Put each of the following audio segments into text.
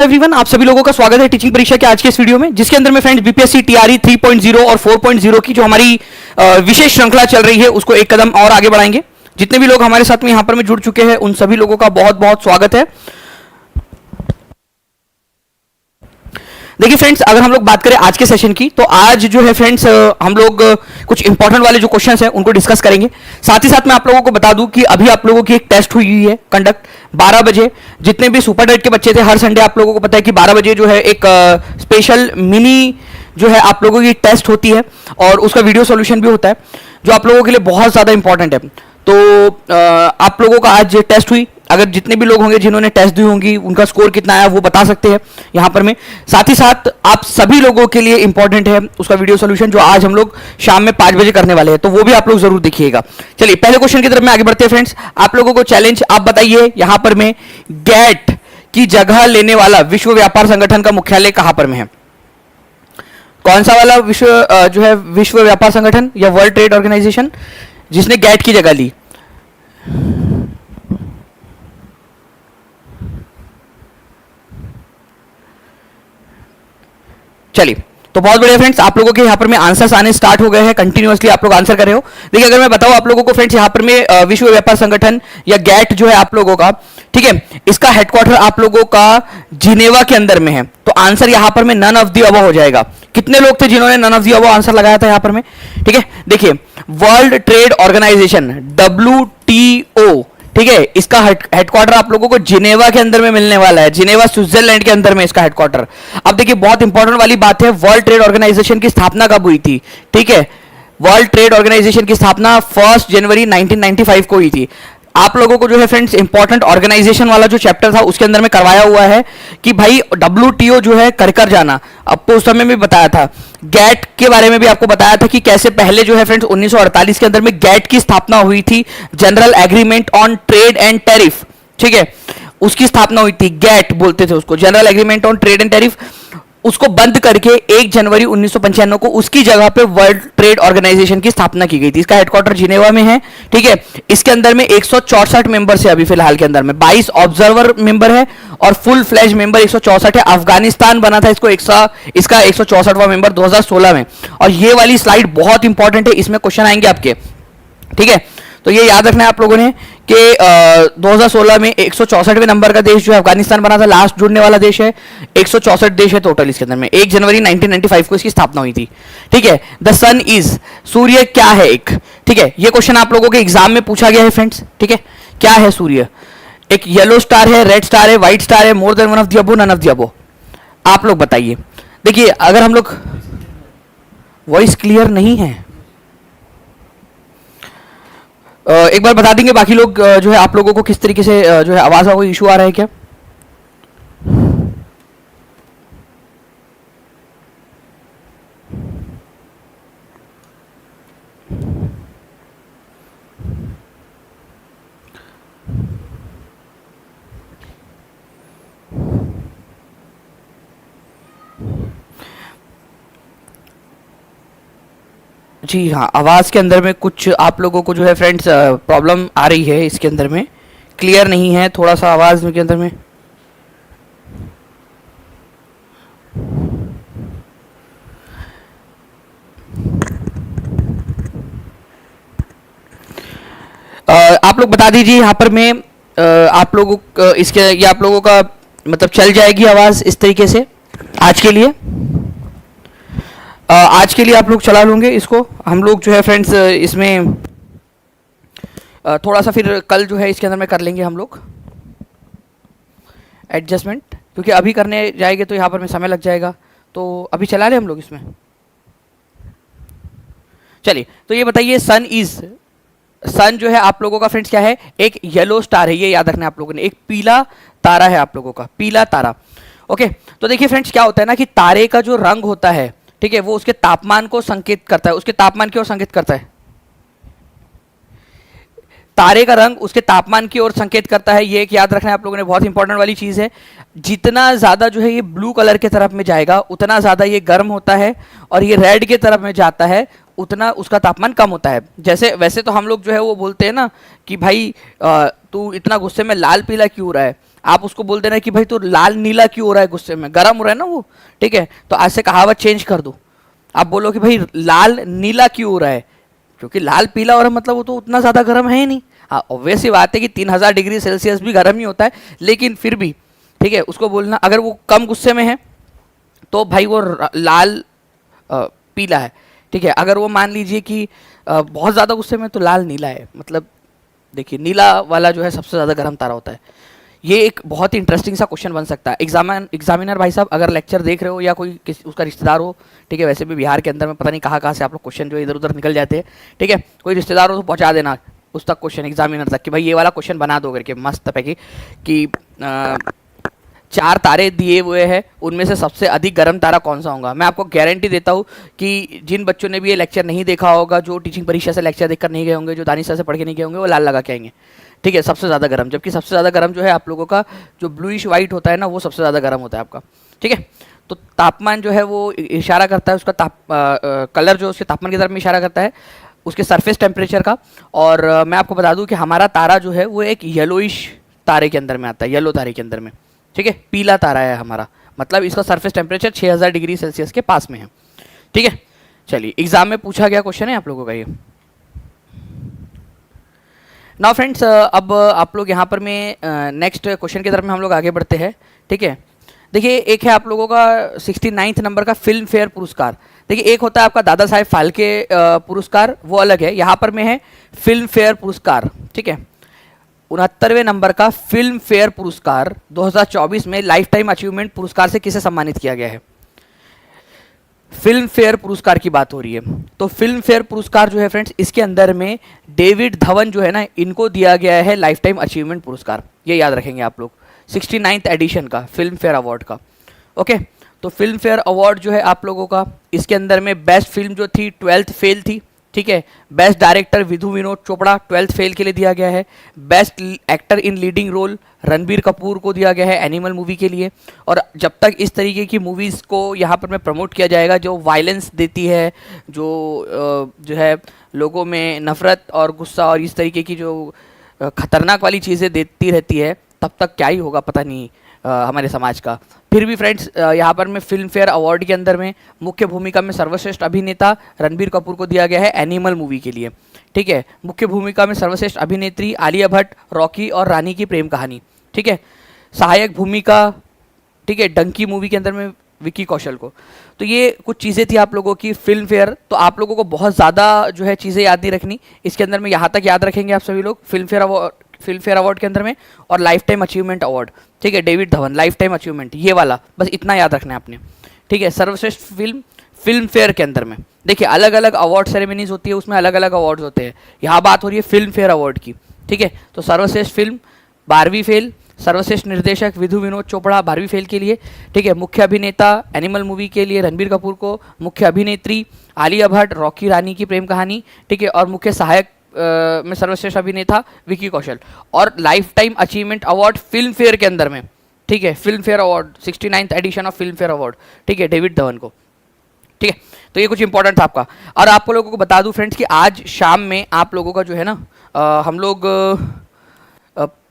Everyone, आप सभी लोगों का स्वागत है टीचिंग परीक्षा के आज के इस वीडियो में, जिसके अंदर में फ्रेंड्स बीपीएससी टीआरई 3.0 और 4.0 की जो हमारी विशेष श्रृंखला चल रही है उसको एक कदम और आगे बढ़ाएंगे। जितने भी लोग हमारे साथ में यहां पर में जुड़ चुके हैं उन सभी लोगों का बहुत बहुत स्वागत है। देखिए फ्रेंड्स, अगर हम लोग बात करें आज के सेशन की, तो आज जो है फ्रेंड्स हम लोग कुछ इंपॉर्टेंट वाले जो क्वेश्चंस हैं उनको डिस्कस करेंगे। साथ ही साथ मैं आप लोगों को बता दूं कि अभी आप लोगों की एक टेस्ट हुई है कंडक्ट 12 बजे। जितने भी सुपर डेट के बच्चे थे, हर संडे आप लोगों को पता है कि 12 बजे जो है एक स्पेशल मिनी जो है आप लोगों की टेस्ट होती है और उसका वीडियो सॉल्यूशन भी होता है जो आप लोगों के लिए बहुत ज़्यादा इंपॉर्टेंट है। तो आप लोगों का आज टेस्ट हुई, अगर जितने भी लोग होंगे जिन्होंने टेस्ट दी होंगी उनका स्कोर कितना आया वो बता सकते हैं यहाँ पर में। साथ ही साथ आप सभी लोगों के लिए इंपॉर्टेंट है उसका वीडियो सॉल्यूशन जो आज हम लोग शाम में 5 बजे करने वाले हैं, तो वो भी आप लोग जरूर देखिएगा। चलिए पहले क्वेश्चन की तरफ में आगे बढ़ते हैं फ्रेंड्स। आप लोगों को चैलेंज, आप बताइए यहाँ पर में गेट की जगह लेने वाला विश्व व्यापार संगठन का मुख्यालय कहां पर में है? कौन सा वाला जो है विश्व व्यापार संगठन या वर्ल्ड ट्रेड ऑर्गेनाइजेशन जिसने गेट की जगह ली? चलिए, तो बहुत बढ़िया फ्रेंड्स, आप लोगों के यहाँ पर में आंसर्स आने स्टार्ट हो गए हैं। कंटिन्यूअसली आप लोग आंसर कर रहे हो। देखिए, अगर मैं बताऊं आप लोगों को फ्रेंड्स, यहाँ पर में विश्व व्यापार संगठन या गेट जो है आप लोगों का, ठीक है, इसका हेडक्वार्टर आप लोगों का जिनेवा के अंदर में है। तो आंसर यहाँ पर में नन ऑफ द अबव हो जाएगा। कितने लोग थे जिन्होंने none of the above answer लगाया था यहाँ पर में? ठीक है, देखिए वर्ल्ड ट्रेड ऑर्गेनाइजेशन WTO, ठीक है, इसका हेडक्वार्टर आप लोगों को जिनेवा के अंदर में मिलने वाला है। जिनेवा स्विट्जरलैंड के अंदर में इसका हेडक्वार्टर। अब देखिए बहुत इंपॉर्टेंट वाली बात है, वर्ल्ड ट्रेड ऑर्गेनाइजेशन की स्थापना कब हुई थी? ठीक है, वर्ल्ड ट्रेड ऑर्गेनाइजेशन की स्थापना 1 जनवरी 1995 को हुई थी। आप लोगों को जो है फ्रेंड्स इंपॉर्टेंट ऑर्गेनाइजेशन वाला जो चैप्टर था उसके अंदर में करवाया हुआ है कि भाई WTO जो है कर जाना। आपको उस समय भी बताया था, गैट के बारे में भी आपको बताया था कि कैसे पहले जो है फ्रेंड्स 1948 के अंदर में गैट की स्थापना हुई थी, general agreement on trade and tariff, ठीक है, उसकी स्थापना हुई थी। गैट बोलते थे उसको, general agreement on trade and tariff. उसको बंद करके 1 जनवरी 1995 को उसकी जगह पे वर्ल्ड ट्रेड ऑर्गेनाइजेशन की स्थापना की गई थी। इसका हेडक्वार्टर जिनेवा में है, ठीक है। इसके अंदर में 164 मेंबर्स है अभी फिलहाल के अंदर में, 22 ऑब्जर्वर मेंबर है और फुल फ्लैज मेंबर 164 है। अफगानिस्तान बना था इसको इसका 164वां मेंबर 2016 में। और ये वाली स्लाइड बहुत इंपॉर्टेंट है, इसमें क्वेश्चन आएंगे आपके, ठीक है। तो ये याद रखना है आप लोगों ने कि 2016 में 164वें नंबर का देश जो है अफगानिस्तान बना था, लास्ट जुड़ने वाला देश है। 164 देश है टोटल इसके अंदर में। 1 जनवरी 1995 को इसकी स्थापना हुई थी, ठीक है। द सन इज, सूर्य क्या है एक, ठीक है, ये क्वेश्चन आप लोगों के एग्जाम में पूछा गया है फ्रेंड्स, ठीक है। क्या है सूर्य? एक येलो स्टार है, रेड स्टार है, व्हाइट स्टार है, more than one of the above, none of the above? आप लोग बताइए। देखिए अगर हम लोग, वॉइस क्लियर नहीं है, एक बार बता देंगे बाकी लोग जो है आप लोगों को किस तरीके से जो है आवाज का कोई इशू आ रहा है क्या? जी हाँ, आवाज़ के अंदर में कुछ आप लोगों को जो है फ्रेंड्स प्रॉब्लम आ रही है, इसके अंदर में क्लियर नहीं है थोड़ा सा आवाज़ के अंदर में। आप लोग बता दीजिए यहाँ पर में आप लोगों इसके, ये आप लोगों का मतलब चल जाएगी आवाज़ इस तरीके से आज के लिए? आज के लिए आप लोग चला लोगे इसको। हम लोग जो है फ्रेंड्स इसमें थोड़ा सा फिर कल जो है इसके अंदर में कर लेंगे हम लोग एडजस्टमेंट, क्योंकि अभी करने जाएंगे तो यहाँ पर में समय लग जाएगा। तो अभी चला लें हम लोग इसमें। चलिए, तो ये बताइए सन जो है आप लोगों का फ्रेंड्स क्या है? एक येलो स्टार है, ये याद रखना है आप लोगों ने। एक पीला तारा है आप लोगों का, पीला तारा, ओके। तो देखिए फ्रेंड्स क्या होता है ना कि तारे का जो रंग होता है, ठीक है, वो उसके तापमान को संकेत करता है। उसके तापमान की ओर संकेत करता है। तारे का रंग उसके तापमान की ओर संकेत करता है। ये एक याद रखना है आप लोगों ने, बहुत इंपॉर्टेंट वाली चीज है। जितना ज्यादा जो है ये ब्लू कलर के तरफ में जाएगा उतना ज्यादा ये गर्म होता है, और ये रेड के तरफ में जाता है उतना उसका तापमान कम होता है। जैसे वैसे तो हम लोग जो है वो बोलते हैं ना कि भाई तू इतना गुस्से में लाल पीला क्यों रहा है। आप उसको बोल देना कि भाई तो लाल नीला क्यों हो रहा है गुस्से में, गर्म हो रहा है ना वो, ठीक है, तो आज से कहावत चेंज कर दो, आप बोलो कि भाई लाल नीला क्यों हो रहा है, क्योंकि लाल पीला हो रहा है मतलब वो तो उतना ज़्यादा गर्म है ही नहीं। हाँ ऑब्वियस सी बात है कि 3000 डिग्री सेल्सियस भी गर्म ही होता है, लेकिन फिर भी ठीक है उसको बोलना, अगर वो कम गुस्से में है तो भाई वो लाल पीला है, ठीक है, अगर वो मान लीजिए कि बहुत ज़्यादा गुस्से में तो लाल नीला है, मतलब देखिए नीला वाला जो है सबसे ज़्यादा गर्म तारा होता है। ये एक बहुत ही इंटरेस्टिंग सा क्वेश्चन बन सकता है। एग्जामिनर भाई साहब अगर लेक्चर देख रहे हो या कोई उसका रिश्तेदार हो, ठीक है, वैसे भी बिहार के अंदर में पता नहीं कहाँ कहाँ से आप लोग क्वेश्चन जो इधर उधर निकल जाते हैं, ठीक है, कोई रिश्तेदार हो तो पहुँचा देना उस तक क्वेश्चन एग्जामिनर तक कि भाई ये वाला क्वेश्चन बना दो करके मस्त पैकी कि 4 तारे दिए हुए हैं, उनमें से सबसे अधिक गर्म तारा कौन सा होगा। मैं आपको गारंटी देता हूँ कि जिन बच्चों ने भी ये लेक्चर नहीं देखा होगा, जो टीचिंग परीक्षा से लेक्चर देखकर नहीं गए होंगे, जो दानिश सर से पढ़ के नहीं गए होंगे, वो लाल लगा के आएंगे, ठीक है, सबसे ज़्यादा गर्म। जबकि सबसे ज़्यादा गर्म जो है आप लोगों का जो ब्लूइश वाइट होता है ना, वो सबसे ज़्यादा गर्म होता है आपका, ठीक है। तो तापमान जो है वो इशारा करता है उसका कलर जो उसके तापमान की तरफ में इशारा करता है, उसके सरफेस टेम्परेचर का। और मैं आपको बता दूं कि हमारा तारा जो है वो एक येलोइश तारे के अंदर में आता है, येलो तारे के अंदर में, ठीक है, पीला तारा है हमारा, मतलब इसका सरफेस टेम्परेचर 6000 डिग्री सेल्सियस के पास में है, ठीक है। चलिए एग्जाम में पूछा गया क्वेश्चन है आप लोगों का ये। नाउ फ्रेंड्स अब आप लोग यहाँ पर में नेक्स्ट क्वेश्चन की तरफ में हम लोग आगे बढ़ते हैं, ठीक है। देखिए एक है आप लोगों का 69 नंबर का फिल्म फेयर पुरस्कार। देखिए एक होता है आपका दादा साहेब फाल्के पुरस्कार, वो अलग है, यहाँ पर में है फिल्म फेयर पुरस्कार, ठीक है। 69वें नंबर का फिल्म फेयर पुरस्कार 2024 में लाइफ टाइम अचीवमेंट पुरस्कार से किसे सम्मानित किया गया है। फिल्म फेयर पुरस्कार की बात हो रही है, तो फिल्म फेयर पुरस्कार जो है फ्रेंड्स इसके अंदर में डेविड धवन जो है ना, इनको दिया गया है लाइफ टाइम अचीवमेंट पुरस्कार, ये याद रखेंगे आप लोग, 69th एडिशन का फिल्म फेयर अवार्ड का, ओके। तो फिल्म फेयर अवार्ड जो है आप लोगों का, इसके अंदर में बेस्ट फिल्म जो थी 12th फेल थी, ठीक है। Best director Vidhu Vinod Chopra 12th fail के लिए दिया गया है। Best actor in leading role Ranbir Kapoor को दिया गया है एनिमल मूवी के लिए। और जब तक इस तरीके की मूवीज़ को यहाँ पर मैं प्रमोट किया जाएगा जो वायलेंस देती है, जो है लोगों में नफ़रत और गुस्सा और इस तरीके की जो खतरनाक वाली चीज़ें देती रहती है, तब तक क्या ही होगा पता नहीं हमारे समाज का। फिर भी फ्रेंड्स यहाँ पर मैं फिल्म फेयर अवार्ड के अंदर में मुख्य भूमिका में सर्वश्रेष्ठ अभिनेता रणबीर कपूर को दिया गया है एनिमल मूवी के लिए, ठीक है। मुख्य भूमिका में सर्वश्रेष्ठ अभिनेत्री आलिया भट्ट रॉकी और रानी की प्रेम कहानी, ठीक है। सहायक भूमिका, ठीक है, डंकी मूवी के अंदर में विक्की कौशल को। तो ये कुछ चीज़ें थी आप लोगों की फिल्म फेयर। तो आप लोगों को बहुत ज़्यादा जो है चीज़ें याद नहीं रखनी, इसके अंदर में यहाँ तक याद रखेंगे आप सभी लोग फिल्म फेयर अवार्ड के अंदर में, और लाइफ टाइम अचीवमेंट अवार्ड, ठीक है, David Dhawan life time achievement, ये वाला बस इतना याद रखना है आपने, ठीक है। सर्वश्रेष्ठ फिल्म फेयर के अंदर में देखिए अलग अलग अवार्ड सेरेमनीज होती है, उसमें अलग अलग अवार्ड्स होते हैं, यहाँ बात हो रही है फिल्म फेयर अवार्ड की, ठीक है। तो सर्वश्रेष्ठ फिल्म 12वीं फेल, सर्वश्रेष्ठ निर्देशक विधु विनोद चोपड़ा 12वीं फेल के लिए, ठीक है। मुख्य अभिनेता एनिमल मूवी के लिए रणबीर कपूर को, मुख्य अभिनेत्री आलिया भट्ट रॉकी रानी की प्रेम कहानी, ठीक है, और मुख्य सहायक में सर्वश्रेष्ठ अभिनेता विक्की कौशल। और life time achievement award Filmfare के अंदर में, ठीक है, Filmfare award 69th edition of Filmfare award, ठीक है, डेविड धवन को, ठीक है। तो ये कुछ इंपॉर्टेंट था आपका। और आप लोगों को बता दूं फ्रेंड्स कि आज शाम में आप लोगों का जो है ना हम लोग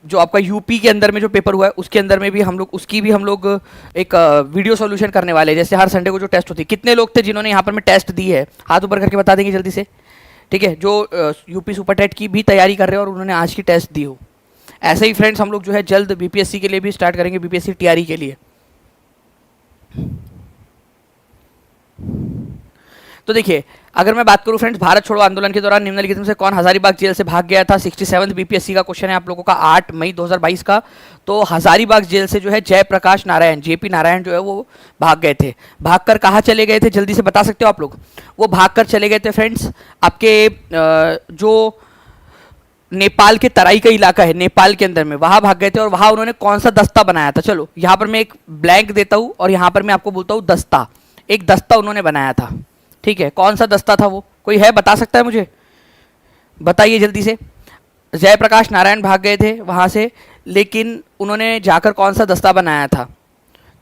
जो आपका यूपी के अंदर में जो पेपर हुआ है उसके अंदर में भी हम लोग उसकी भी हम लोग एक वीडियो सॉल्यूशन करने वाले हैं। जैसे हर संडे को जो टेस्ट होती है, कितने लोग थे जिन्होंने यहाँ पर में टेस्ट दी है, हाथ ऊपर करके बता देंगे जल्दी से, ठीक है, जो यूपी सुपर टेट की भी तैयारी कर रहे हो और उन्होंने आज की टेस्ट दी हो। ऐसे ही फ्रेंड्स हम लोग जो है जल्द बीपीएससी के लिए भी स्टार्ट करेंगे, बीपीएससी टीआरई के लिए। तो देखिए अगर मैं बात करूं फ्रेंड्स, भारत छोड़ो आंदोलन के दौरान निम्नलिखित में से कौन हजारीबाग जेल से भाग गया था। 67th बीपीएससी का क्वेश्चन है आप लोगों का 8 मई 2022 का। तो हजारीबाग जेल से जो है जयप्रकाश नारायण, जेपी नारायण जो है वो भाग गए थे। भागकर कहाँ चले गए थे जल्दी से बता सकते हो आप लोग। वो भागकर चले गए थे फ्रेंड्स आपके जो नेपाल के तराई का इलाका है, नेपाल के अंदर में, वहां भाग गए थे। और वहां उन्होंने कौन सा दस्ता बनाया था, चलो यहाँ पर मैं एक ब्लैंक देता हूँ और यहाँ पर मैं आपको बोलता हूँ दस्ता। एक दस्ता उन्होंने बनाया था, ठीक है। कौन सा दस्ता था वो, कोई है बता सकता है मुझे, बताइए जल्दी से। जयप्रकाश नारायण भाग गए थे वहां से, लेकिन उन्होंने जाकर कौन सा दस्ता बनाया था,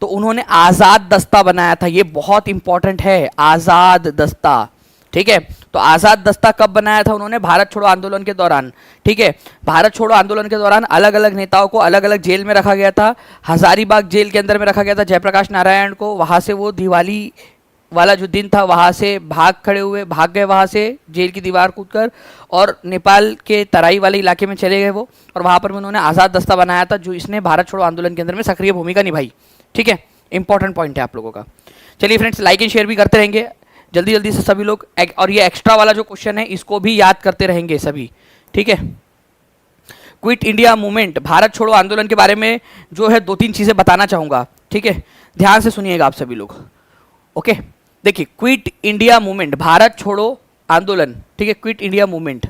तो उन्होंने आज़ाद दस्ता बनाया था। ये बहुत इंपॉर्टेंट है, आज़ाद दस्ता, ठीक है। तो आज़ाद दस्ता कब बनाया था उन्होंने? भारत छोड़ो आंदोलन के दौरान। ठीक है, भारत छोड़ो आंदोलन के दौरान अलग अलग नेताओं को अलग अलग जेल में रखा गया था। हजारीबाग जेल के अंदर में रखा गया था जयप्रकाश नारायण को, वहाँ से वो दिवाली वाला जो दिन था वहाँ से भाग गए वहाँ से जेल की दीवार कूदकर, और नेपाल के तराई वाले इलाके में चले गए वो, और वहाँ पर उन्होंने आज़ाद दस्ता बनाया था जो इसने भारत छोड़ो आंदोलन के अंदर में सक्रिय भूमिका निभाई। ठीक है, इंपॉर्टेंट पॉइंट है आप लोगों का। चलिए फ्रेंड्स, लाइक एंड शेयर भी करते रहेंगे जल्दी जल्दी से सभी लोग, और ये एक्स्ट्रा वाला जो क्वेश्चन है इसको भी याद करते रहेंगे सभी। ठीक है, क्विट इंडिया मूवमेंट, भारत छोड़ो आंदोलन के बारे में जो है 2-3 चीज़ें बताना चाहूँगा। ठीक है, ध्यान से सुनिएगा आप सभी लोग। ओके, देखिए, क्विट इंडिया मूवमेंट, भारत छोड़ो आंदोलन, ठीक है, क्विट इंडिया मूवमेंट,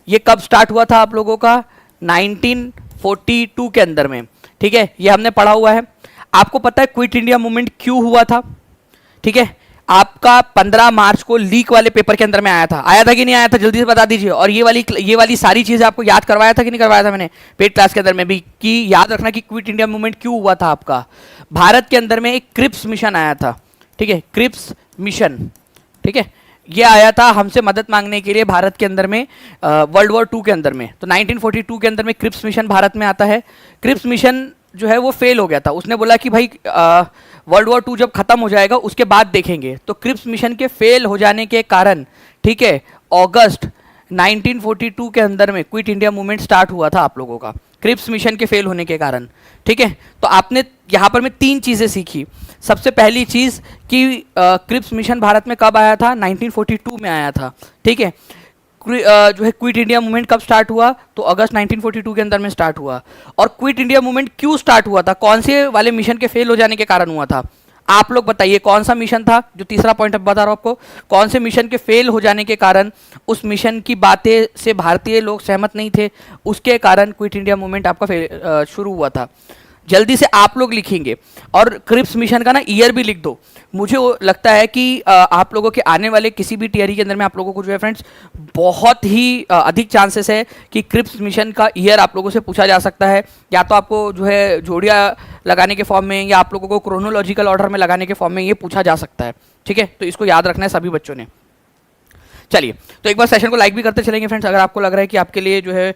ये कब स्टार्ट हुआ था आप लोगों का? 1942 के अंदर में। ठीक है, ये हमने पढ़ा हुआ है। आपको पता है क्विट इंडिया मूवमेंट क्यों हुआ था? ठीक है, आपका 15 मार्च को लीक वाले पेपर के अंदर में आया था कि नहीं आया था? जल्दी से बता दीजिए। और ये वाली सारी चीजें आपको याद करवाया था कि नहीं करवाया था मैंने पेड क्लास के अंदर में भी, कि याद रखना कि क्विट इंडिया मूवमेंट क्यों हुआ था आपका। भारत के अंदर में एक क्रिप्स मिशन आया था। ठीक है, क्रिप्स मिशन, ठीक है, ये आया था हमसे मदद मांगने के लिए भारत के अंदर में वर्ल्ड वॉर 2 के अंदर में। तो 1942 के अंदर में क्रिप्स मिशन भारत में आता है। क्रिप्स मिशन जो है वो फेल हो गया था। उसने बोला कि भाई वर्ल्ड वॉर 2 जब खत्म हो जाएगा उसके बाद देखेंगे। तो क्रिप्स मिशन के फेल हो जाने के कारण, ठीक है, अगस्त 1942 के अंदर में क्विट इंडिया मूवमेंट स्टार्ट हुआ था आप लोगों का, क्रिप्स मिशन के फेल होने के कारण। ठीक है, तो आपने यहाँ पर मैं 3 चीज़ें सीखी। सबसे पहली चीज़ कि क्रिप्स मिशन भारत में कब आया था? 1942 में आया था। ठीक है, जो है क्विट इंडिया मूवमेंट कब स्टार्ट हुआ? तो अगस्त 1942 के अंदर में स्टार्ट हुआ। और क्विट इंडिया मूवमेंट क्यों स्टार्ट हुआ था? कौन से वाले मिशन के फेल हो जाने के कारण हुआ था? आप लोग बताइए कौन सा मिशन था? जो तीसरा पॉइंट अब बता रहा हूं आपको, कौन से मिशन के फेल हो जाने के कारण, उस मिशन की बातें से भारतीय लोग सहमत नहीं थे, उसके कारण क्विट इंडिया मूवमेंट आपका शुरू हुआ था। जल्दी से आप लोग लिखेंगे, और क्रिप्स मिशन का ना ईयर भी लिख दो। मुझे लगता है कि आप लोगों के आने वाले किसी भी टीआरई के अंदर में आप लोगों को जो है फ्रेंड्स बहुत ही अधिक चांसेस है कि क्रिप्स मिशन का ईयर आप लोगों से पूछा जा सकता है, या तो आपको जो है जोड़ियाँ लगाने के फॉर्म में, या आप लोगों को क्रोनोलॉजिकल ऑर्डर में लगाने के फॉर्म में ये पूछा जा सकता है। ठीक है, तो इसको याद रखना है सभी बच्चों ने। चलिए, तो एक बार सेशन को लाइक भी करते चलेंगे फ्रेंड्स, अगर आपको लग रहा है कि आपके लिए जो है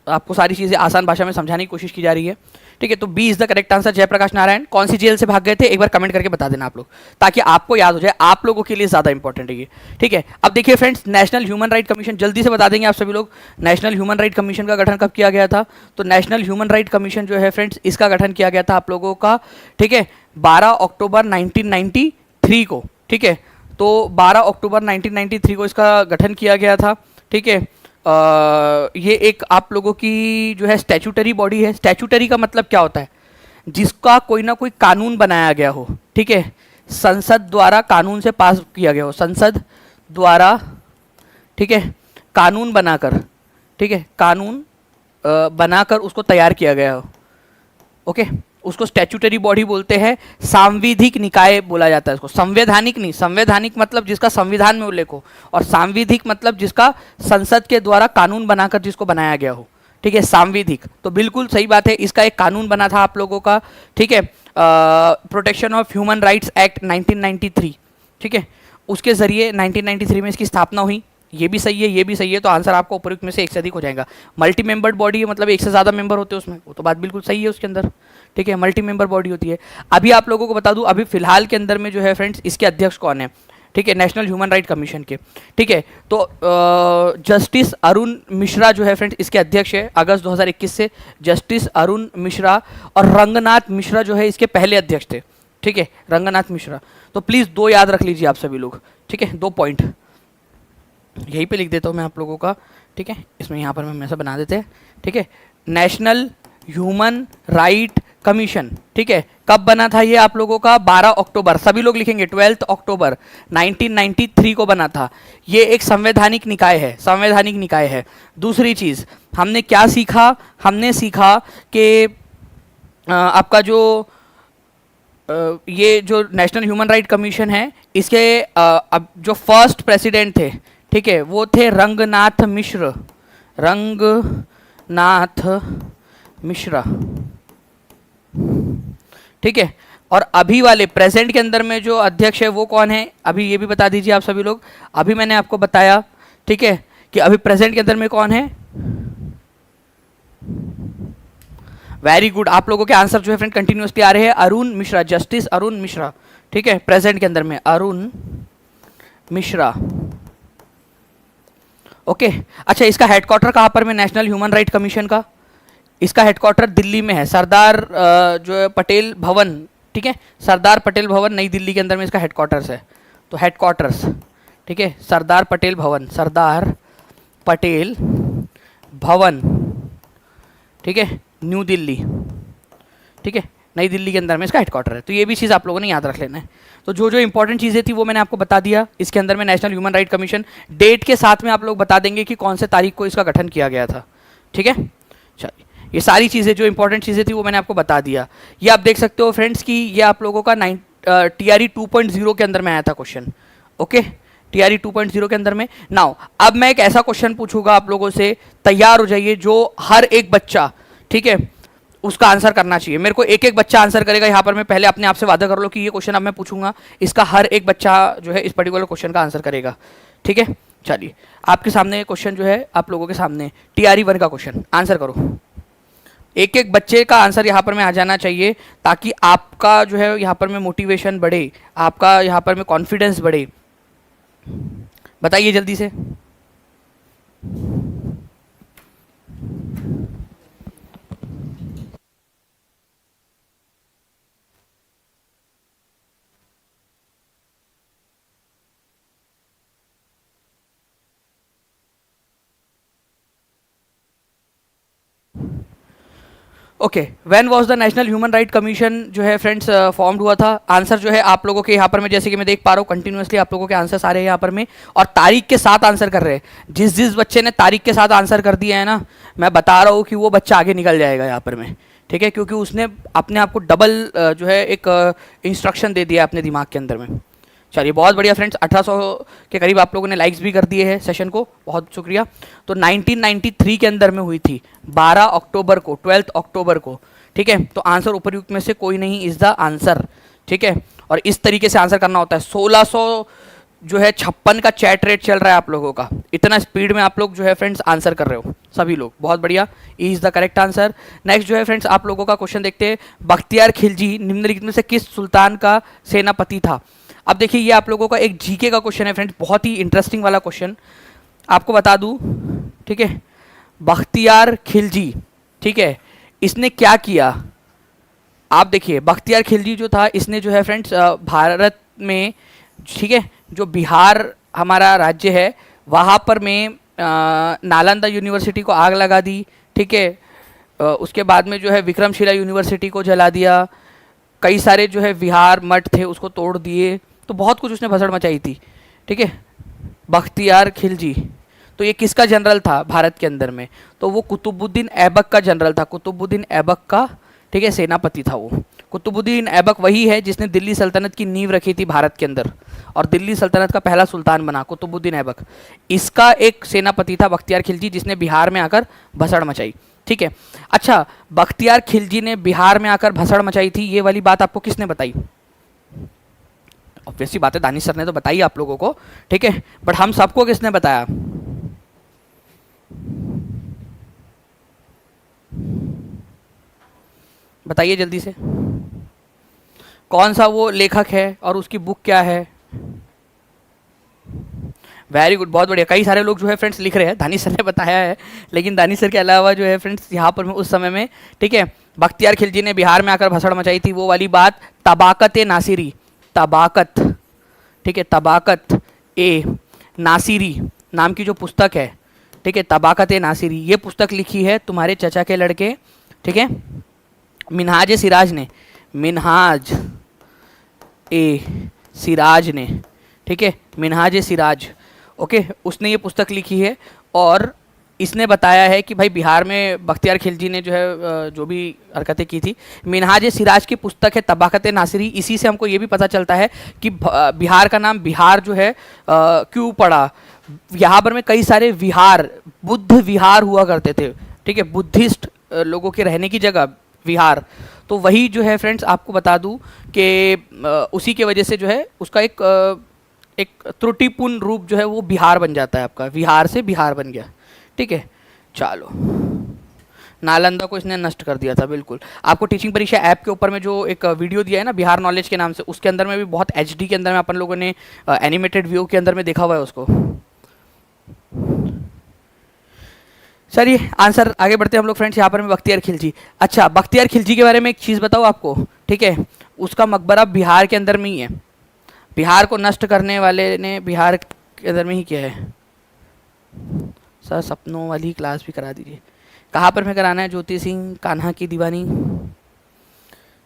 आपको सारी चीज़ें आसान भाषा में समझाने की कोशिश की जा रही है। ठीक है, तो B is the correct answer. Jayaprakash Narayan कौन सी जेल से भाग गए थे? एक बार कमेंट करके बता देना आप लोग, ताकि आपको याद हो जाए, आप लोगों के लिए ज़्यादा इंपॉर्टेंट है ये। ठीक है, अब देखिए friends, national human right commission, जल्दी से बता देंगे आप सभी लोग, नेशनल ह्यूमन राइट कमीशन का गठन कब किया गया था? तो नेशनल ह्यूमन राइट कमीशन जो है फ्रेंड्स, इसका गठन किया गया था आप लोगों का, ठीक है, 12 अक्टूबर 1993 को। ठीक है, तो 12 अक्टूबर 1993 को इसका गठन किया गया था। ठीक है, ये एक आप लोगों की जो है स्टैट्यूटरी बॉडी है। स्टैट्यूटरी का मतलब क्या होता है? जिसका कोई ना कोई कानून बनाया गया हो। ठीक है, संसद द्वारा कानून से पास किया गया हो, संसद द्वारा, ठीक है, कानून बनाकर, ठीक है, कानून बनाकर उसको तैयार किया गया हो। ओके, उसको स्टैट्यूटरी बॉडी बोलते हैं। सांविधिक निकाय बोला जाता है इसको, संवैधानिक नहीं। संवैधानिक मतलब जिसका संविधान में उल्लेख हो, और सांविधिक मतलब जिसका संसद के द्वारा कानून बनाकर जिसको बनाया गया हो। ठीक है, सांविधिक, तो बिल्कुल सही बात है, इसका एक कानून बना था आप लोगों का। ठीक है, protection of human rights act 1993। ठीक है, उसके जरिए 1993 में इसकी स्थापना हुई। ये भी सही है, ये भी सही है, तो आंसर आपको उपयुक्त में से एक से अधिक हो जाएगा। मल्टी मेंबर्ड बॉडी है, मतलब एक से ज़्यादा मेंबर होते हैं उसमें, वो तो बात बिल्कुल सही है उसके अंदर। ठीक है, मल्टी मेंबर बॉडी होती है। अभी आप लोगों को बता दूं, अभी फिलहाल के अंदर में जो है फ्रेंड्स, इसके अध्यक्ष कौन है? ठीक है, नेशनल ह्यूमन राइट कमीशन के। ठीक है, तो जस्टिस अरुण मिश्रा जो है फ्रेंड्स इसके अध्यक्ष है, अगस्त 2021 से जस्टिस अरुण मिश्रा, और रंगनाथ मिश्रा जो है इसके पहले अध्यक्ष थे। ठीक है, रंगनाथ मिश्रा। तो प्लीज़ 2 याद रख लीजिए आप सभी लोग। ठीक है, 2 पॉइंट यहीं पे लिख देता हूँ मैं आप लोगों का। ठीक है, इसमें यहाँ पर हम ऐसा बना देते हैं। ठीक है, नेशनल ह्यूमन राइट कमीशन, ठीक है, कब बना था ये आप लोगों का? 12 अक्टूबर, सभी लोग लिखेंगे 12 अक्टूबर 1993 को बना था। ये एक संवैधानिक निकाय है, संवैधानिक निकाय है। दूसरी चीज़ हमने क्या सीखा? हमने सीखा कि आपका जो ये जो नेशनल ह्यूमन राइट कमीशन है, इसके अब जो फर्स्ट प्रेसिडेंट थे, ठीक है, वो थे रंगनाथ मिश्र, रंगनाथ मिश्रा। ठीक है, और अभी वाले प्रेजेंट के अंदर में जो अध्यक्ष है वो कौन है, अभी ये भी बता दीजिए आप सभी लोग। अभी मैंने आपको बताया, ठीक है, कि अभी प्रेजेंट के अंदर में कौन है। वेरी गुड, आप लोगों के आंसर जो है फ्रेंड कंटिन्यूसली आ रहे हैं। अरुण मिश्रा, जस्टिस अरुण मिश्रा, ठीक है, प्रेजेंट के अंदर में अरुण मिश्रा। ओके अच्छा, इसका हेडक्वार्टर कहाँ पर में, नेशनल ह्यूमन राइट कमीशन का, इसका हेडक्वार्टर दिल्ली में है, सरदार जो है पटेल भवन, ठीक है, सरदार पटेल भवन नई दिल्ली के अंदर में इसका हेडक्वार्टर्स है। तो हेडक्वार्टर्स, ठीक है, सरदार पटेल भवन, सरदार पटेल भवन, ठीक है, न्यू दिल्ली, ठीक है, नई दिल्ली के अंदर में इसका हेडक्वार्टर है। तो ये भी चीज़ आप लोगों ने याद रख लेना है। तो जो जो इंपॉर्टेंट चीज़ें थी वो मैंने आपको बता दिया। इसके अंदर में national human right commission, date के साथ में आप लोग बता देंगे कि कौन से तारीख को इसका गठन किया गया था, ठीक है। चलिए, ये सारी चीज़ें जो इंपॉर्टेंट चीज़ें थी वो मैंने आपको बता दिया। ये आप देख सकते हो फ्रेंड्स कि ये आप लोगों का TRE 2.0 के अंदर में आया था क्वेश्चन। ओके, TRE 2.0 के अंदर में। नाउ अब मैं एक ऐसा क्वेश्चन पूछूंगा आप लोगों से, तैयार हो जाइए, जो हर एक बच्चा, ठीक है, उसका आंसर करना चाहिए। मेरे को एक एक बच्चा आंसर करेगा यहाँ पर। मैं पहले अपने आप से वादा कर लो कि ये क्वेश्चन अब मैं पूछूंगा, इसका हर एक बच्चा जो है इस पर्टिकुलर क्वेश्चन का आंसर करेगा, ठीक है। चलिए, आपके सामने क्वेश्चन जो है आप लोगों के सामने TRE 1 का क्वेश्चन, आंसर करो। एक एक बच्चे का आंसर यहाँ पर में आ जाना चाहिए, ताकि आपका जो है यहाँ पर में मोटिवेशन बढ़े, आपका यहाँ पर में कॉन्फिडेंस बढ़े। बताइए जल्दी से। Okay, when was the national human right commission जो है फ्रेंड्स फॉर्म्ड हुआ था। आंसर जो है आप लोगों के यहाँ पर में, जैसे कि मैं देख पा रहा हूँ कंटिन्यूसली आप लोगों के आंसर आ रहे हैं यहाँ पर में, और तारीख के साथ आंसर कर रहे हैं। जिस जिस बच्चे ने तारीख के साथ आंसर कर दिया है ना, मैं बता रहा हूँ कि वो बच्चा आगे निकल जाएगा यहाँ पर में, ठीक है, क्योंकि उसने अपने आप को डबल जो है एक इंस्ट्रक्शन दे दिया अपने दिमाग के अंदर में। चलिए, बहुत बढ़िया फ्रेंड्स, 1800 के करीब आप लोगों ने लाइक्स भी कर दिए हैं सेशन को, बहुत शुक्रिया। तो 1993 के अंदर में हुई थी, 12 अक्टूबर को, 12 अक्टूबर को, ठीक है। तो आंसर उपयुक्त में से कोई नहीं इज द आंसर, ठीक है। और इस तरीके से आंसर करना होता है। 1600 जो है 56 का चैट रेट चल रहा है आप लोगों का, इतना स्पीड में आप लोग जो है फ्रेंड्स आंसर कर रहे हो सभी लोग, बहुत बढ़िया, is the correct answer. Next जो है फ्रेंड्स आप लोगों का क्वेश्चन देखते हैं, बख्तियार खिलजी निम्नलिखित में से किस सुल्तान का सेनापति था। अब देखिए, ये आप लोगों का एक जीके का क्वेश्चन है फ्रेंड्स, बहुत ही इंटरेस्टिंग वाला क्वेश्चन, आपको बता दूं, ठीक है। बख्तियार खिलजी, ठीक है, इसने क्या किया। आप देखिए, बख्तियार खिलजी जो था, इसने जो है फ्रेंड्स भारत में, ठीक है, जो बिहार हमारा राज्य है वहाँ पर में नालंदा यूनिवर्सिटी को आग लगा दी, ठीक है। उसके बाद में जो है विक्रमशिला यूनिवर्सिटी को जला दिया, कई सारे जो है विहार मठ थे उसको तोड़ दिए, तो बहुत कुछ उसने भसड़ मचाई थी, ठीक है, बख्तियार खिलजी। तो ये किसका जनरल था भारत के अंदर में, तो वो कुतुबुद्दीन ऐबक का जनरल था, कुतुबुद्दीन ऐबक का, ठीक है, सेनापति था वो। कुतुबुद्दीन ऐबक वही है जिसने दिल्ली सल्तनत की नींव रखी थी भारत के अंदर, और दिल्ली सल्तनत का पहला सुल्तान बना कुतुबुद्दीन ऐबक। इसका एक सेनापति था बख्तियार खिलजी, जिसने बिहार में आकर भसड़ मचाई, ठीक है। अच्छा, बख्तियार खिलजी ने बिहार में आकर भसड़ मचाई थी, ये वाली बात आपको किसने बताई। ऑब्वियसली बात है, दानिश सर ने तो बताई आप लोगों को, ठीक है, बट हम सबको किसने बताया। बताइए जल्दी से, कौन सा वो लेखक है और उसकी बुक क्या है। वेरी गुड, बहुत बढ़िया, कई सारे लोग जो है फ्रेंड्स लिख रहे हैं, दानिश सर ने बताया है, लेकिन दानिश सर के अलावा जो है फ्रेंड्स यहाँ पर उस समय में, ठीक है, बख्तियार खिलजी ने बिहार में आकर भसड़ मचाई थी, वो वाली बात तबाकत नासिरी, तबाकत, ठीक है, तबाकत ए नासिरी नाम की जो पुस्तक है, ठीक है, तबाकत ए नासिरी, ये पुस्तक लिखी है तुम्हारे चचा के लड़के, ठीक है, मिनहाज सिराज ने, मिनहाज ए सिराज ने, ठीक है, मिनहाज सिराज, ओके, उसने ये पुस्तक लिखी है। और इसने बताया है कि भाई बिहार में बख्तियार खिलजी ने जो है जो भी हरकतें की थी। मिनहाज सिराज की पुस्तक है तबाकत नासिरी, इसी से हमको ये भी पता चलता है कि बिहार का नाम बिहार जो है क्यों पड़ा। यहाँ पर में कई सारे विहार, बुद्ध विहार हुआ करते थे, ठीक है, बुद्धिस्ट लोगों के रहने की जगह विहार। तो वही जो है फ्रेंड्स आपको बता दूं कि उसी के वजह से जो है उसका एक त्रुटिपूर्ण रूप जो है वो बिहार बन जाता है आपका, विहार से बिहार बन गया। ठीक है, चलो नालंदा को इसने नष्ट कर दिया था। बिल्कुल, आपको टीचिंग परीक्षा ऐप के ऊपर में जो एक वीडियो दिया है ना बिहार नॉलेज के नाम से, उसके अंदर में भी बहुत एचडी के अंदर में अपन लोगों ने एनिमेटेड व्यू के अंदर में देखा हुआ है उसको। चलिए आंसर आगे बढ़ते हैं हम लोग फ्रेंड्स। यहाँ पर मैं बख्तियार खिलजी, अच्छा बख्तियार खिलजी के बारे में एक चीज़ बताऊँ आपको, ठीक है, उसका मकबरा बिहार के अंदर में ही है। बिहार को नष्ट करने वाले ने बिहार के अंदर में ही किया है। सर सपनों वाली क्लास भी करा दीजिए। कहाँ पर मैं कराना है? ज्योति सिंह कान्हा की दीवानी।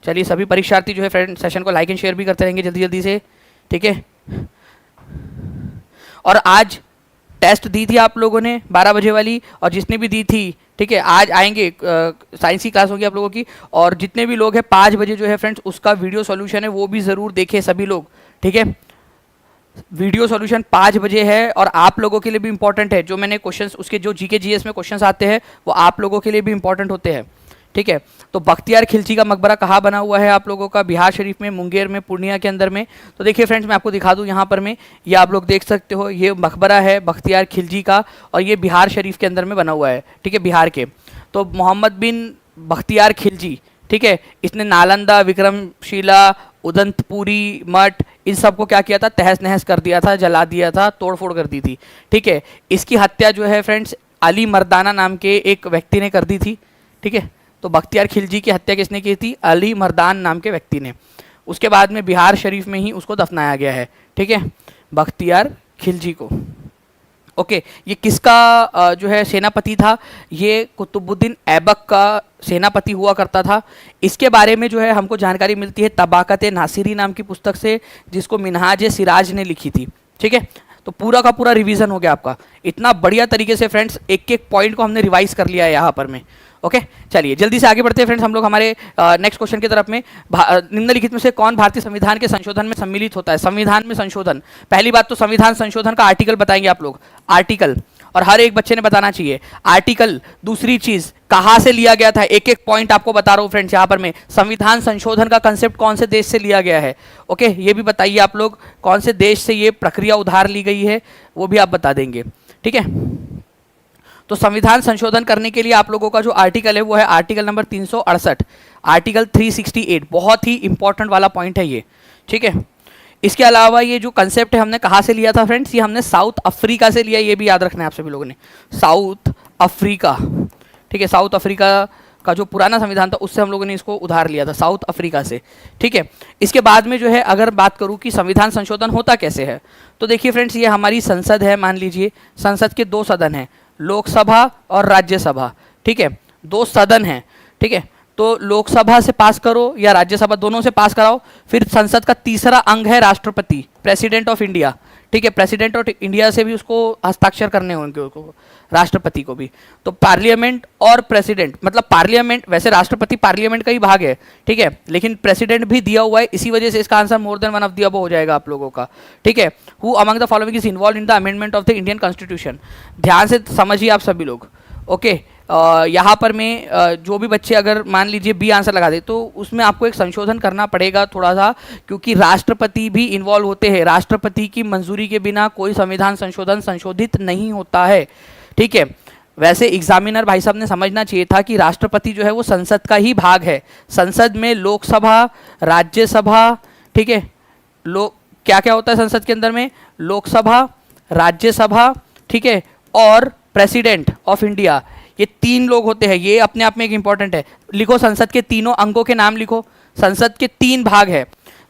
चलिए सभी परीक्षार्थी जो है फ्रेंड सेशन को लाइक एंड शेयर भी करते रहेंगे जल्दी जल्दी से, ठीक है। और आज टेस्ट दी थी आप लोगों ने 12 बजे वाली, और जिसने भी दी थी, ठीक है, आज आएंगे साइंस की क्लास होगी आप लोगों की, और जितने भी लोग हैं 5 बजे जो है फ्रेंड्स उसका वीडियो सॉल्यूशन है वो भी ज़रूर देखें सभी लोग, ठीक है। वीडियो सॉल्यूशन 5 बजे है, और आप लोगों के लिए भी इंपॉर्टेंट है। जो मैंने क्वेश्चंस उसके जो जीके जीएस में क्वेश्चंस आते हैं वो आप लोगों के लिए भी इंपॉर्टेंट होते हैं, ठीक है। तो बख्तियार खिलजी का मकबरा कहाँ बना हुआ है आप लोगों का? बिहार शरीफ में, मुंगेर में, पूर्णिया के अंदर में। तो देखिए फ्रेंड्स मैं आपको दिखा दूँ यहाँ पर में, ये आप लोग देख सकते हो, ये मकबरा है बख्तियार खिलजी का, और ये बिहार शरीफ के अंदर में बना हुआ है, ठीक है, बिहार के। तो मोहम्मद बिन बख्तियार खिलजी, ठीक है, इसने नालंदा, विक्रमशिला, उदंतपुरी मठ, इन सबको क्या किया था? तहस नहस कर दिया था, जला दिया था, तोड़फोड़ कर दी थी, ठीक है। इसकी हत्या जो है फ्रेंड्स अली मर्दाना नाम के एक व्यक्ति ने कर दी थी, ठीक है। तो बख्तियार खिलजी की हत्या किसने की थी? अली मर्दान नाम के व्यक्ति ने। उसके बाद में बिहार शरीफ में ही उसको दफनाया गया है, ठीक है, बख्तियार खिलजी को। ओके, ये किसका जो है सेनापति था? ये कुतुबुद्दीन ऐबक का सेनापति हुआ करता था। इसके बारे में जो है हमको जानकारी मिलती है तबाकत नासिरी नाम की पुस्तक से, जिसको मिनहाज सिराज ने लिखी थी, ठीक है। तो पूरा का पूरा रिवीजन हो गया आपका, इतना बढ़िया तरीके से फ्रेंड्स, एक एक पॉइंट को हमने रिवाइज कर लिया है यहाँ पर में। ओके, चलिए जल्दी से आगे बढ़ते हैं फ्रेंड्स हम लोग हमारे नेक्स्ट क्वेश्चन की तरफ में। निम्नलिखित में से कौन भारतीय संविधान के संशोधन में सम्मिलित होता है? संविधान में संशोधन, पहली बात तो संविधान संशोधन का आर्टिकल बताएंगे आप लोग, आर्टिकल, और हर एक बच्चे ने बताना चाहिए आर्टिकल। दूसरी चीज कहाँ से लिया गया था, एक एक पॉइंट आपको बता रहा हूँ फ्रेंड्स यहाँ पर मैं। संविधान संशोधन का कंसेप्ट कौन से देश से लिया गया है? ओके, ये भी बताइए आप लोग, कौन से देश से ये प्रक्रिया उधार ली गई है वो भी आप बता देंगे, ठीक है। तो संविधान संशोधन करने के लिए आप लोगों का जो आर्टिकल है वो है आर्टिकल नंबर 368, आर्टिकल 368, बहुत ही इंपॉर्टेंट वाला पॉइंट है ये, ठीक है। इसके अलावा ये जो कंसेप्ट है हमने कहाँ से लिया था फ्रेंड्स? ये हमने साउथ अफ्रीका से लिया, ये भी याद रखना है आप सभी लोगों ने, साउथ अफ्रीका, ठीक है। साउथ अफ्रीका का जो पुराना संविधान था उससे हम लोगों ने इसको उधार लिया था, साउथ अफ्रीका से, ठीक है। इसके बाद में जो है अगर बात करूं कि संविधान संशोधन होता कैसे है, तो देखिए फ्रेंड्स ये हमारी संसद है, मान लीजिए संसद के 2 सदन हैं, लोकसभा और राज्यसभा, ठीक है, 2 सदन हैं, ठीक है। तो लोकसभा से पास करो या राज्यसभा, दोनों से पास कराओ। फिर संसद का तीसरा अंग है राष्ट्रपति, प्रेसिडेंट ऑफ इंडिया, ठीक है। प्रेसिडेंट ऑफ इंडिया से भी उसको हस्ताक्षर करने होंगे उसको, राष्ट्रपति को भी। तो पार्लियामेंट और प्रेसिडेंट, मतलब पार्लियामेंट, वैसे राष्ट्रपति पार्लियामेंट का ही भाग है, ठीक है, लेकिन प्रेसिडेंट भी दिया हुआ है, इसी वजह से इसका answer more than one of the above हो जाएगा आप लोगों का, ठीक है। Who among the following is involve in the amendment of the Indian constitution? ध्यान से समझिए आप सभी लोग, ओके। यहाँ पर मैं जो भी बच्चे अगर मान लीजिए बी आंसर लगा दे तो उसमें आपको एक संशोधन करना पड़ेगा थोड़ा सा, क्योंकि राष्ट्रपति भी इन्वॉल्व होते हैं। राष्ट्रपति की मंजूरी के बिना कोई संविधान संशोधन संशोधित नहीं होता है, ठीक है। वैसे एग्जामिनर भाई साहब ने समझना चाहिए था कि राष्ट्रपति जो है वो संसद का ही भाग है। संसद में लोकसभा, राज्यसभा, ठीक है, क्या क्या होता है संसद के अंदर में? लोकसभा, राज्यसभा, ठीक है, और प्रेसिडेंट ऑफ इंडिया, ये 3 लोग होते हैं। ये अपने आप में एक इंपॉर्टेंट है, लिखो संसद के तीनों अंगों के नाम लिखो। संसद के 3 भाग है,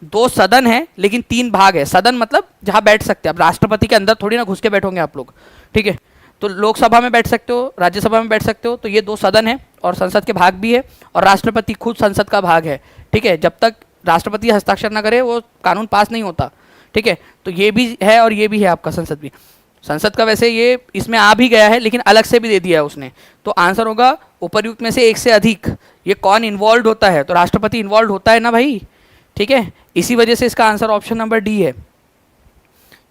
2 सदन है लेकिन 3 भाग है। सदन मतलब जहां बैठ सकते हैं, अब राष्ट्रपति के अंदर थोड़ी ना घुस के बैठोगे आप लोग, ठीक है। तो लोकसभा में बैठ सकते हो, राज्यसभा में बैठ सकते हो, तो ये 2 सदन है और संसद के भाग भी है, और राष्ट्रपति खुद संसद का भाग है, ठीक है। जब तक राष्ट्रपति हस्ताक्षर ना करे वो कानून पास नहीं होता, ठीक है। तो ये भी है और ये भी है आपका संसद भी। संसद का वैसे ये इसमें आ भी गया है लेकिन अलग से भी दे दिया है उसने। तो आंसर होगा उपर्युक्त में से एक से अधिक। ये कौन इन्वॉल्व होता है? तो राष्ट्रपति इन्वॉल्व होता है ना भाई, ठीक है। इसी वजह से इसका आंसर ऑप्शन नंबर डी है,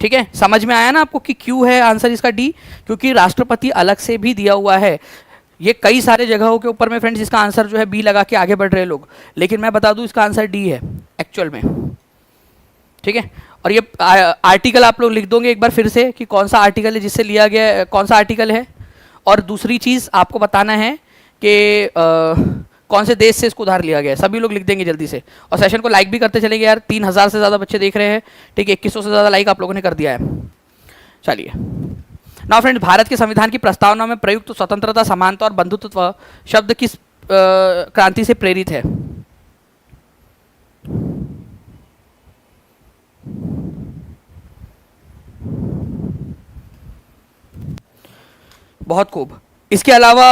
ठीक है। समझ में आया ना आपको कि क्यों है आंसर इसका डी? क्योंकि राष्ट्रपति अलग से भी दिया हुआ है। ये कई सारे जगहों के ऊपर में फ्रेंड्स इसका आंसर जो है बी लगा के आगे बढ़ रहे लोग, लेकिन मैं बता दूं इसका आंसर डी है एक्चुअल में। ठीक है, और ये आर्टिकल आप लोग लिख दोगे एक बार फिर से कि कौन सा आर्टिकल है जिससे लिया गया, कौन सा आर्टिकल है। और दूसरी चीज़ आपको बताना है कि कौन से देश से इसको उधार लिया गया है, सभी लोग लिख देंगे जल्दी से। और सेशन को लाइक भी करते चलेंगे यार, 3000 से ज़्यादा बच्चे देख रहे हैं। ठीक है, 2100 से ज़्यादा लाइक आप लोगों ने कर दिया है। चलिए नाउ फ्रेंड्स, भारत के संविधान की प्रस्तावना में प्रयुक्त स्वतंत्रता, समानता और बंधुत्व शब्द किस क्रांति से प्रेरित है? बहुत खूब। इसके अलावा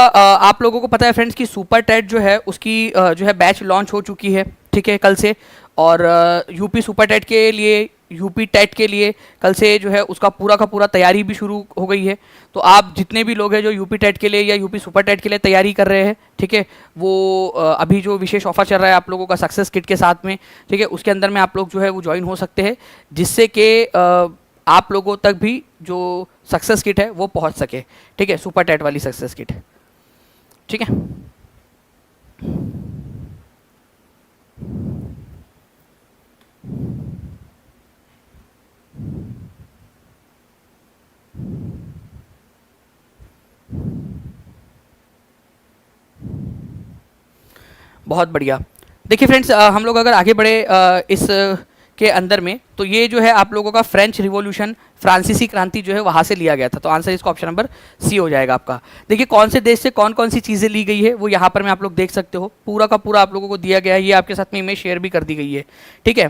आप लोगों को पता है फ्रेंड्स कि सुपर टेट जो है उसकी जो है बैच लॉन्च हो चुकी है, ठीक है, कल से। और यूपी सुपर टेट के लिए, यूपी टेट के लिए कल से जो है उसका पूरा का पूरा तैयारी भी शुरू हो गई है। तो आप जितने भी लोग हैं जो यूपी टेट के लिए या यूपी सुपर टेट के लिए तैयारी कर रहे हैं, ठीक है, वो अभी जो विशेष ऑफर चल रहा है आप लोगों का सक्सेस किट के साथ में, ठीक है, उसके अंदर में आप लोग जो है वो ज्वाइन हो सकते हैं, जिससे कि आप लोगों तक भी जो सक्सेस किट है वो पहुंच सके। ठीक है, सुपर टेट वाली सक्सेस किट। ठीक है, बहुत बढ़िया। देखिए फ्रेंड्स, हम लोग अगर आगे बढ़े इस के अंदर में, तो ये जो है आप लोगों का फ्रेंच रिवॉल्यूशन, फ्रांसीसी क्रांति जो है वहाँ से लिया गया था। तो आंसर इसका ऑप्शन नंबर सी हो जाएगा आपका। देखिए कौन से देश से कौन कौन सी चीज़ें ली गई है वो यहाँ पर में आप लोग देख सकते हो, पूरा का पूरा आप लोगों को दिया गया है। ये आपके साथ में इमेज शेयर भी कर दी गई है। ठीक है,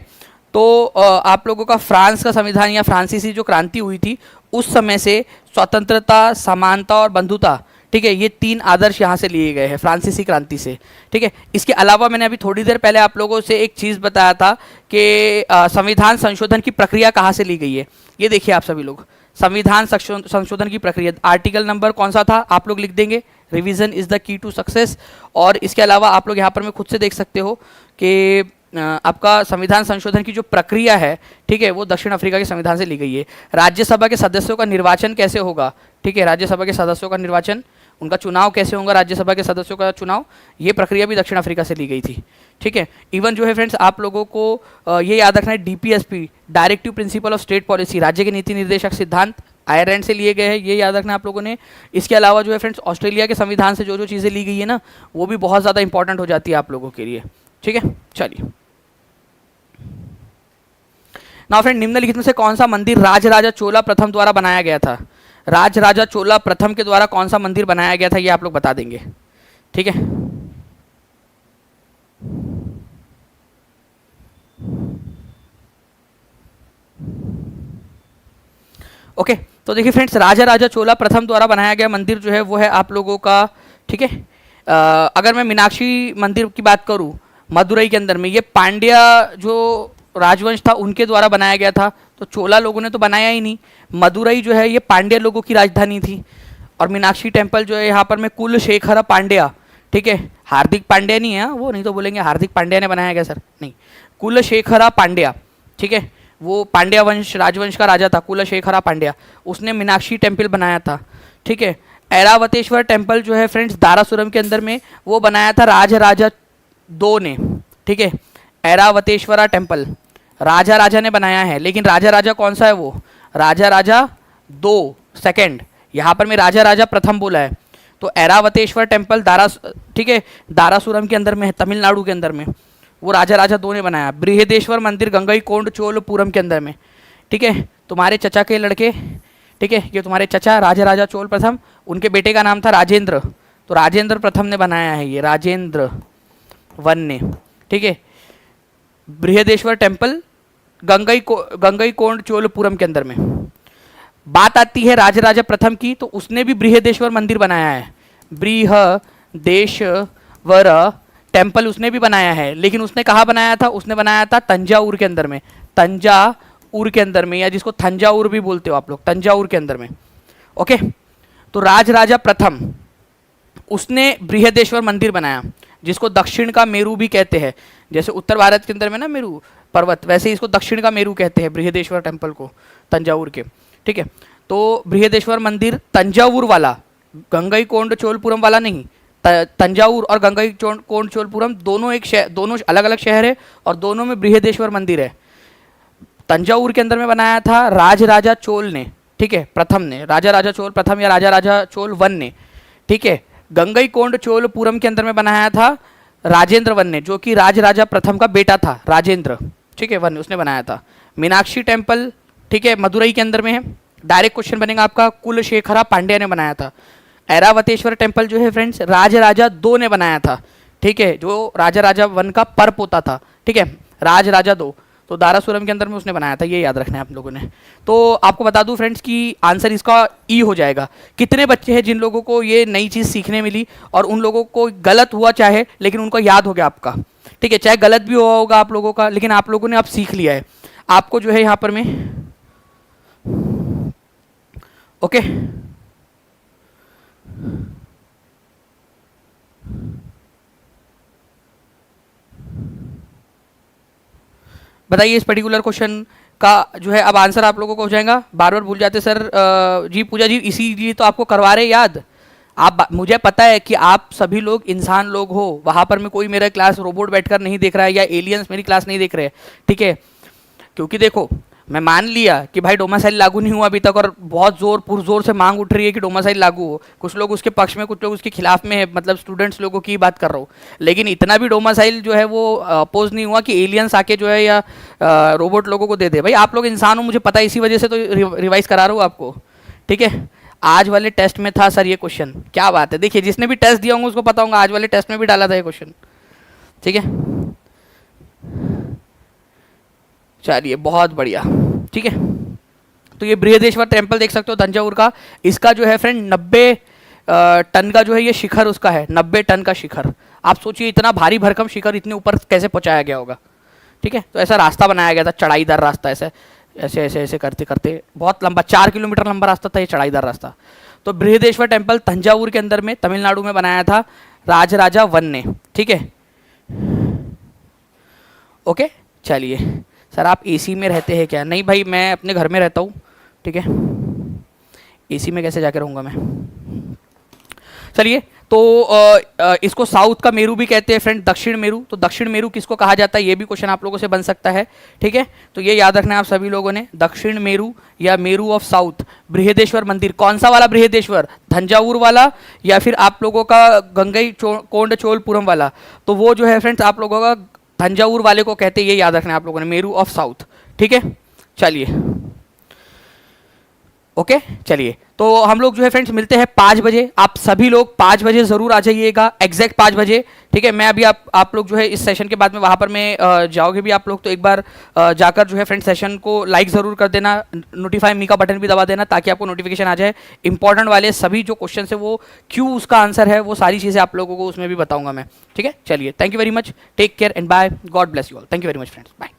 तो आप लोगों का फ्रांस का संविधान या फ्रांसीसी जो क्रांति हुई थी उस समय से स्वतंत्रता, समानता और बंधुता, ठीक है, ये 3 आदर्श यहाँ से लिए गए हैं फ्रांसीसी क्रांति से। ठीक है, इसके अलावा मैंने अभी थोड़ी देर पहले आप लोगों से एक चीज़ बताया था कि संविधान संशोधन की प्रक्रिया कहाँ से ली गई है। ये देखिए आप सभी लोग, संविधान संशोधन की प्रक्रिया, आर्टिकल नंबर कौन सा था आप लोग लिख देंगे, revision is the key to success. और इसके अलावा आप लोग यहाँ पर में खुद से देख सकते हो कि आपका संविधान संशोधन की जो प्रक्रिया है, ठीक है, वो दक्षिण अफ्रीका के संविधान से ली गई है। राज्यसभा के सदस्यों का निर्वाचन कैसे होगा, ठीक है, राज्यसभा के सदस्यों का निर्वाचन, उनका चुनाव कैसे होगा, राज्यसभा के सदस्यों का चुनाव, ये प्रक्रिया भी दक्षिण अफ्रीका से ली गई थी। ठीक है, इवन जो है फ्रेंड्स आप लोगों को ये याद रखना है, DPSP, directive principle of state policy, राज्य के नीति निर्देशक सिद्धांत आयरलैंड से लिए गए हैं, ये याद रखना है आप लोगों ने। इसके अलावा जो है फ्रेंड्स ऑस्ट्रेलिया के संविधान से जो जो चीज़ें ली गई है ना, वो भी बहुत ज़्यादा इंपॉर्टेंट हो जाती है आप लोगों के लिए। ठीक है, चलिए नाउ फ्रेंड, निम्नलिखित में से कौन सा मंदिर राजराजा चोला प्रथम द्वारा बनाया गया था? राजराजा चोला प्रथम के द्वारा कौन सा मंदिर बनाया गया था, ये आप लोग बता देंगे। ठीक है, ओके, तो देखिए फ्रेंड्स, राजराजा चोला प्रथम द्वारा बनाया गया मंदिर जो है वो है आप लोगों का, ठीक है, अगर मैं मीनाक्षी मंदिर की बात करूं मदुरई के अंदर में, ये पांड्या जो राजवंश था उनके द्वारा बनाया गया था। तो चोला लोगों ने तो बनाया ही नहीं, मदुरई जो है ये पांड्या लोगों की राजधानी थी। और मीनाक्षी टेम्पल जो है यहाँ पर में कुलशेखर पांड्या, ठीक है, हार्दिक पांड्या नहीं है, वो नहीं तो बोलेंगे हार्दिक पांड्या ने बनाया गया सर, नहीं, कुलशेखर पांड्या, ठीक है, वो पांड्या वंश राजवंश का राजा था कुलशेखर पांड्या, उसने मीनाक्षी टेम्पल बनाया था। ठीक है, ऐरावतेश्वर टेम्पल जो है फ्रेंड्स दारासुरम के अंदर में, वो बनाया था राजा 2 ने। ठीक है, ऐरावतेश्वरा टेम्पल राजा ने बनाया है, लेकिन राजा कौन सा है वो, राजा 2 सेकेंड, यहाँ पर मैं राजा प्रथम बोला है। तो ऐरावतेश्वर टेम्पल ठीक है, दारासुरम के अंदर में है, तमिलनाडु के अंदर में, वो राजा 2 ने बनाया। बृहदेश्वर मंदिर गंगईकोंड चोलपुरम के अंदर में, ठीक है, तुम्हारे चचा के लड़के, ठीक है, ये तुम्हारे चचा राजा चोल प्रथम, उनके बेटे का नाम था राजेंद्र, तो राजेंद्र प्रथम ने बनाया है, ये राजेंद्र 1 ने। ठीक है, बृहदेश्वर टेम्पल गंगईकोंड चोलपुरम के अंदर में। बात आती है राजराजा प्रथम की, तो उसने भी बृहदेश्वर मंदिर बनाया है, बृहदेश्वर टेम्पल उसने भी बनाया है, लेकिन उसने कहाँ बनाया था, उसने बनाया था तंजाउर के अंदर में, तंजाउर के अंदर में, या जिसको तंजाउर भी बोलते हो आप लोग, तंजाउर के अंदर में। ओके, तो राजराजा प्रथम उसने बृहदेश्वर मंदिर बनाया, जिसको दक्षिण का मेरू भी कहते हैं। जैसे उत्तर भारत के अंदर में ना मेरू पर्वत, वैसे ही इसको दक्षिण का मेरू कहते हैं बृहदेश्वर टेम्पल को, तंजाउर के। ठीक है, तो बृहदेश्वर मंदिर तंजावुर वाला, गंगईकोंडचोलपुरम वाला नहीं, तंजावुर और गंगईकोंडचोलपुरम दोनों एक शहर, दोनों अलग अलग शहर है और दोनों में बृहदेश्वर मंदिर है। तंजावुर के अंदर में बनाया था राजराजा चोल ने, ठीक है, प्रथम ने, राजा राजा चोल प्रथम या राजा राजा चोल वन ने, ठीक है। गंगईकोंडचोलपुरम के अंदर में बनाया था राजेंद्र वन ने, जो कि राजराजा प्रथम का बेटा था राजेंद्र, ठीक है, वन उसने बनाया था। मीनाक्षी टेम्पल, ठीक है, मदुरई के अंदर में है। डायरेक्ट क्वेश्चन बनेगा आपका, कुलशेखरा पांड्या ने बनाया था। ऐरावतेश्वर टेम्पल जो है फ्रेंड्स राजराजा दो ने बनाया था, ठीक है, जो राजा राजा वन का पर पोता था, ठीक है, राजराजा दो, तो दारासुरम के अंदर में उसने बनाया था, ये याद रखना है आप लोगों ने। तो आपको बता दूं फ्रेंड्स कि आंसर इसका ई हो जाएगा। कितने बच्चे हैं जिन लोगों को ये नई चीज़ सीखने मिली और उन लोगों को गलत हुआ चाहे, लेकिन उनको याद हो गया आपका, ठीक है, चाहे गलत भी हुआ होगा आप लोगों का, लेकिन आप लोगों ने अब सीख लिया है। आपको जो है यहाँ पर में ओके बताइए इस पर्टिकुलर क्वेश्चन का जो है अब आंसर आप लोगों को हो जाएगा। बार बार भूल जाते सर, जी पूजा जी, इसीलिए तो आपको करवा रहे याद। आप, मुझे पता है कि आप सभी लोग इंसान लोग हो, वहाँ पर मैं कोई मेरा क्लास रोबोट बैठकर नहीं देख रहा है या एलियंस मेरी क्लास नहीं देख रहे हैं, ठीक है। क्योंकि देखो मैं मान लिया कि भाई डोमासाइल लागू नहीं हुआ अभी तक और बहुत जोर पुरजोर से मांग उठ रही है कि डोमासाइल लागू हो, कुछ लोग उसके पक्ष में कुछ लोग उसके खिलाफ में है, मतलब स्टूडेंट्स लोगों की बात कर रहा हूँ, लेकिन इतना भी डोमासाइल जो है वो अपोज नहीं हुआ कि एलियंस आके जो है या रोबोट लोगों को दे दे। भाई आप लोग इंसान हो, मुझे पता है, इसी वजह से तो रिवाइज करा रहा हूँ आपको, ठीक है। आज वाले टेस्ट में था सर ये क्वेश्चन, क्या बात है, देखिए जिसने भी टेस्ट दिया होगा उसको पता होगा आज वाले टेस्ट में भी डाला था ये क्वेश्चन, ठीक है। चलिए बहुत बढ़िया, ठीक है। तो ये बृहदेश्वर टेम्पल देख सकते हो तंजावुर का, इसका जो है फ्रेंड 90 टन का जो है ये शिखर उसका है, 90 टन का शिखर। आप सोचिए इतना भारी भरकम शिखर इतने ऊपर कैसे पहुंचाया गया होगा, ठीक है। तो ऐसा रास्ता बनाया गया था, चढ़ाईदार रास्ता, ऐसे ऐसे ऐसे ऐसे करते करते बहुत लंबा, 4 किलोमीटर लंबा रास्ता था ये, चढ़ाईदार रास्ता। तो बृहदेश्वर टेम्पल तंजावुर के अंदर में तमिलनाडु में बनाया था राजराजा वन ने, ठीक है। ओके चलिए सर आप एसी में रहते हैं क्या? नहीं भाई मैं अपने घर में रहता हूँ, ठीक है, एसी में कैसे जाके रहूँगा मैं। चलिए तो इसको साउथ का मेरू भी कहते हैं फ्रेंड, दक्षिण मेरू। तो दक्षिण मेरू किसको कहा जाता है ये भी क्वेश्चन आप लोगों से बन सकता है, ठीक है। तो ये याद रखना है आप सभी लोगों ने, दक्षिण मेरू या मेरू ऑफ साउथ। बृहदेश्वर मंदिर कौन सा वाला बृहदेश्वर, तंजावुर वाला या फिर आप लोगों का गंगईकोंडचोलपुरम वाला? तो वो जो है फ्रेंड्स आप लोगों का तंजावुर वाले को कहते हैं, ये याद रखना है आप लोगों ने, मेरू ऑफ साउथ, ठीक है। चलिए ओके चलिए तो हम लोग जो है फ्रेंड्स मिलते हैं 5 बजे। आप सभी लोग 5 बजे ज़रूर आ जाइएगा, एग्जैक्ट 5 बजे, ठीक है। मैं अभी आप लोग जो है इस सेशन के बाद में वहाँ पर मैं जाओगे भी आप लोग, तो एक बार जाकर जो है फ्रेंड्स सेशन को लाइक ज़रूर कर देना, नोटिफाई मी का बटन भी दबा देना ताकि आपको नोटिफिकेशन आ जाए। इंपॉर्टेंट वाले सभी जो क्वेश्चन है वो क्यों उसका आंसर है, वो सारी चीज़ें आप लोगों को उसमें भी बताऊँगा मैं, ठीक है। चलिए thank you very much, take care and bye, God bless you all, thank you very much friends, bye.